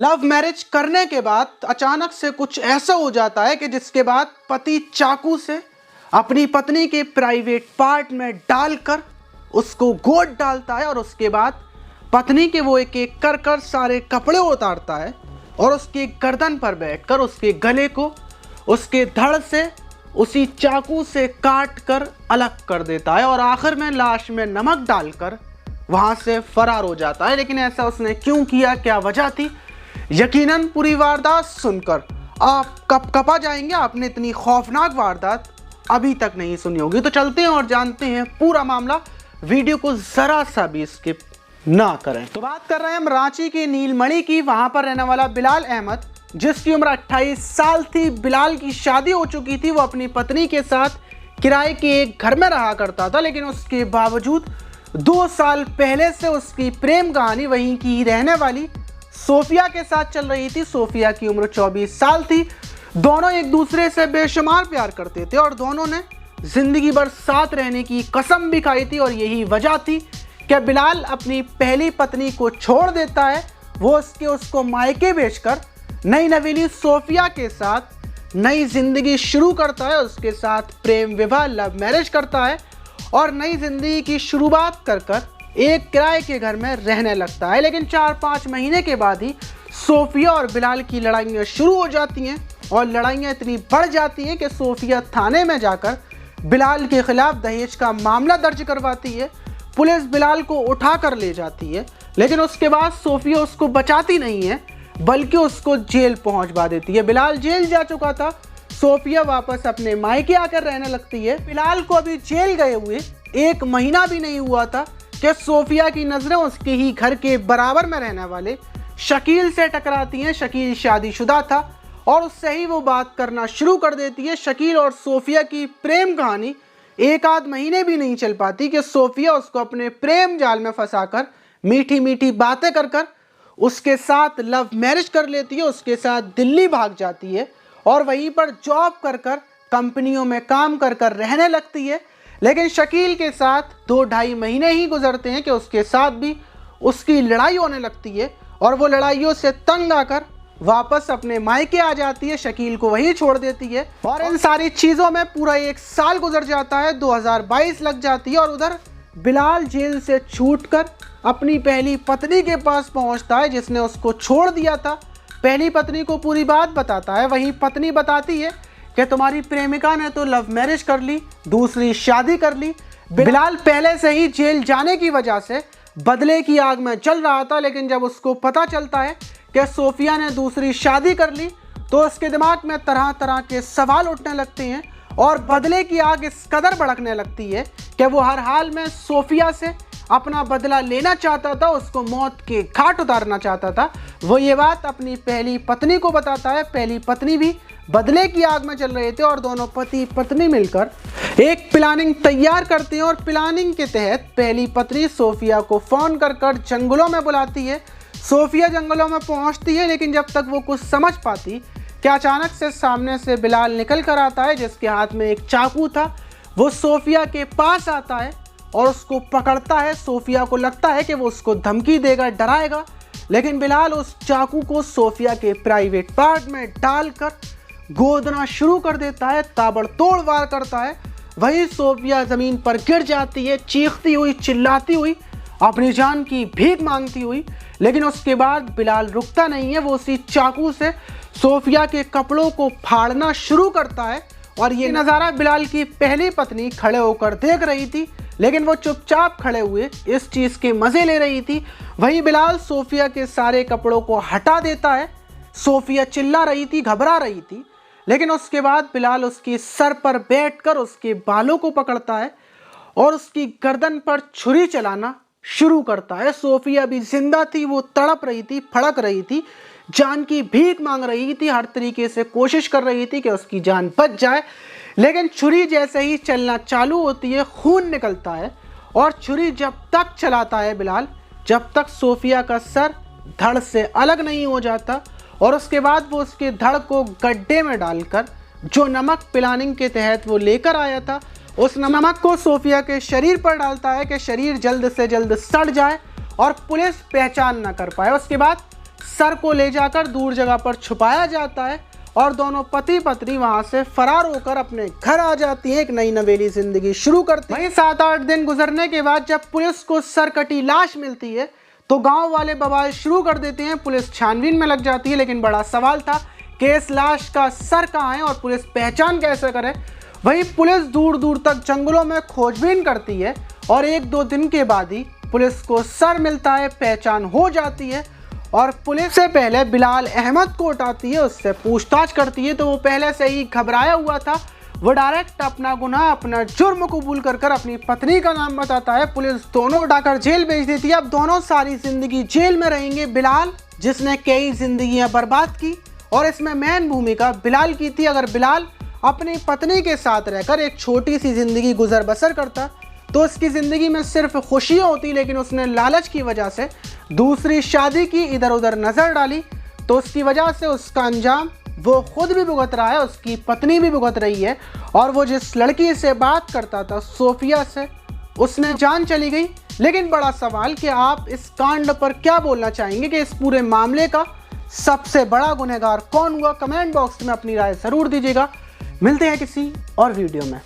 Love marriage करने के बाद अचानक से कुछ ऐसा हो जाता है कि जिसके बाद पति चाकू से अपनी पत्नी के प्राइवेट पार्ट में डालकर उसको गोद डालता है और उसके बाद पत्नी के वो एक एक कर कर सारे कपड़े उतारता है और उसके गर्दन पर बैठकर उसके गले को उसके धड़ से उसी चाकू से काट कर अलग कर देता है और आखिर में लाश में नमक डालकर वहां से फरार हो जाता है। लेकिन ऐसा उसने क्यों किया, क्या वजह थी, यकीनन पूरी वारदात सुनकर आप कपकपा जाएंगे। आपने इतनी खौफनाक वारदात अभी तक नहीं सुनी होगी। तो चलते हैं और जानते हैं पूरा मामला। वीडियो को जरा सा भी स्किप ना करें। तो बात कर रहे हैं हम रांची की नीलमणि की। वहां पर रहने वाला बिलाल अहमद, जिसकी उम्र 28 साल थी। बिलाल की शादी हो चुकी थी। वो अपनी पत्नी के साथ किराए के एक घर में रहा करता था, लेकिन उसके बावजूद 2 साल पहले से उसकी प्रेम कहानी वहीं की रहने वाली सोफिया के साथ चल रही थी। सोफिया की उम्र 24 साल थी। दोनों एक दूसरे से बेशुमार प्यार करते थे और दोनों ने जिंदगी भर साथ रहने की कसम भी खाई थी और यही वजह थी कि बिलाल अपनी पहली पत्नी को छोड़ देता है। वो उसको मायके भेजकर नई नवेली सोफिया के साथ नई जिंदगी शुरू करता है। उसके साथ प्रेम विवाह लव मैरिज करता है और नई जिंदगी की शुरुआत कर एक किराए के घर में रहने लगता है। लेकिन 4-5 महीने के बाद ही सोफिया और बिलाल की लड़ाइयाँ शुरू हो जाती हैं और लड़ाइयाँ इतनी बढ़ जाती हैं कि सोफिया थाने में जाकर बिलाल के खिलाफ दहेज का मामला दर्ज करवाती है। पुलिस बिलाल को उठा कर ले जाती है, लेकिन उसके बाद सोफिया उसको बचाती नहीं है बल्कि उसको जेल पहुंचवा देती है। बिलाल जेल जा चुका था। सोफिया वापस अपने मायके आकर रहने लगती है। बिलाल को अभी जेल गए हुए 1 महीना भी नहीं हुआ था कि सोफिया की नज़रें उसके ही घर के बराबर में रहने वाले शकील से टकराती हैं। शकील शादीशुदा था और उससे ही वो बात करना शुरू कर देती है। शकील और सोफिया की प्रेम कहानी 1 आध महीने भी नहीं चल पाती कि सोफिया उसको अपने प्रेम जाल में फंसाकर मीठी मीठी बातें कर उसके साथ लव मैरिज कर लेती है। उसके साथ दिल्ली भाग जाती है और वहीं पर जॉब कर कंपनियों में काम कर रहने लगती है। लेकिन शकील के साथ 2-2.5 महीने ही गुजरते हैं कि उसके साथ भी उसकी लड़ाई होने लगती है और वो लड़ाइयों से तंग आकर वापस अपने मायके आ जाती है। शकील को वहीं छोड़ देती है और इन सारी चीज़ों में पूरा 1 साल गुजर जाता है। 2022 लग जाती है और उधर बिलाल जेल से छूटकर अपनी पहली पत्नी के पास पहुंचता है, जिसने उसको छोड़ दिया था। पहली पत्नी को पूरी बात बताता है। वहीं पत्नी बताती है कि तुम्हारी प्रेमिका ने तो लव मैरिज कर ली, दूसरी शादी कर ली। बिलाल पहले से ही जेल जाने की वजह से बदले की आग में जल रहा था, लेकिन जब उसको पता चलता है कि सोफिया ने दूसरी शादी कर ली तो उसके दिमाग में तरह तरह के सवाल उठने लगते हैं और बदले की आग इस कदर भड़कने लगती है कि वो हर हाल में सोफिया से अपना बदला लेना चाहता था, उसको मौत के घाट उतारना चाहता था। वो ये बात अपनी पहली पत्नी को बताता है। पहली पत्नी भी बदले की आग में चल रहे थे और दोनों पति पत्नी मिलकर एक प्लानिंग तैयार करते हैं और प्लानिंग के तहत पहली पत्नी सोफिया को फ़ोन कर जंगलों में बुलाती है। सोफिया जंगलों में पहुंचती है, लेकिन जब तक वो कुछ समझ पाती कि अचानक से सामने से बिलाल निकल कर आता है, जिसके हाथ में एक चाकू था। वो सोफिया के पास आता है और उसको पकड़ता है। सोफिया को लगता है कि वो उसको धमकी देगा, डराएगा, लेकिन बिलाल उस चाकू को सोफिया के प्राइवेट पार्ट में डालकर गोदना शुरू कर देता है, ताबड़तोड़ वार करता है। वही सोफिया ज़मीन पर गिर जाती है, चीखती हुई, चिल्लाती हुई, अपनी जान की भीख मांगती हुई। लेकिन उसके बाद बिलाल रुकता नहीं है। वो उसी चाकू से सोफिया के कपड़ों को फाड़ना शुरू करता है और ये नज़ारा बिलाल की पहली पत्नी खड़े होकर देख रही थी, लेकिन वो चुपचाप खड़े हुए इस चीज़ के मज़े ले रही थी। वहीं बिलाल सोफिया के सारे कपड़ों को हटा देता है। सोफिया चिल्ला रही थी, घबरा रही थी, लेकिन उसके बाद बिलाल उसके सर पर बैठकर उसके बालों को पकड़ता है और उसकी गर्दन पर छुरी चलाना शुरू करता है। सोफिया भी जिंदा थी, वो तड़प रही थी, फड़क रही थी, जान की भीख मांग रही थी, हर तरीके से कोशिश कर रही थी कि उसकी जान बच जाए। लेकिन छुरी जैसे ही चलना चालू होती है, खून निकलता है और छुरी जब तक चलाता है बिलाल, जब तक सोफिया का सर धड़ से अलग नहीं हो जाता। और उसके बाद वो उसके धड़ को गड्ढे में डालकर जो नमक प्लानिंग के तहत वो लेकर आया था, उस नमक को सोफिया के शरीर पर डालता है कि शरीर जल्द से जल्द सड़ जाए और पुलिस पहचान न कर पाए। उसके बाद सर को ले जाकर दूर जगह पर छुपाया जाता है और दोनों पति पत्नी वहां से फरार होकर अपने घर आ जाती हैं, एक नई नवेली जिंदगी शुरू करती हैं। वहीं 7-8 दिन गुजरने के बाद जब पुलिस को सर कटी लाश मिलती है तो गांव वाले बवाल शुरू कर देते हैं। पुलिस छानबीन में लग जाती है, लेकिन बड़ा सवाल था कि इस लाश का सर कहाँ है और पुलिस पहचान कैसे करे। वहीं पुलिस दूर दूर तक जंगलों में खोजबीन करती है और 1-2 दिन के बाद ही पुलिस को सर मिलता है, पहचान हो जाती है और पुलिस से पहले बिलाल अहमद को उठाती है, उससे पूछताछ करती है तो वो पहले से ही घबराया हुआ था। वो डायरेक्ट अपना गुनाह, अपना जुर्म कबूल कर अपनी पत्नी का नाम बताता है। पुलिस दोनों उठाकर जेल भेज देती है। अब दोनों सारी जिंदगी जेल में रहेंगे। बिलाल, जिसने कई जिंदगियां बर्बाद की, और इसमें मेन भूमिका बिलाल की थी। अगर बिलाल अपनी पत्नी के साथ रहकर एक छोटी सी जिंदगी गुजर बसर करता तो उसकी ज़िंदगी में सिर्फ खुशियाँ होती, लेकिन उसने लालच की वजह से दूसरी शादी की, इधर उधर नज़र डाली, तो उसकी वजह से उसका अंजाम वो खुद भी भुगत रहा है, उसकी पत्नी भी भुगत रही है। और वो जिस लड़की से बात करता था, सोफिया से, उसने जान चली गई। लेकिन बड़ा सवाल कि आप इस कांड पर क्या बोलना चाहेंगे कि इस पूरे मामले का सबसे बड़ा गुनहगार कौन हुआ? कमेंट बॉक्स में अपनी राय ज़रूर दीजिएगा। मिलते हैं किसी और वीडियो में।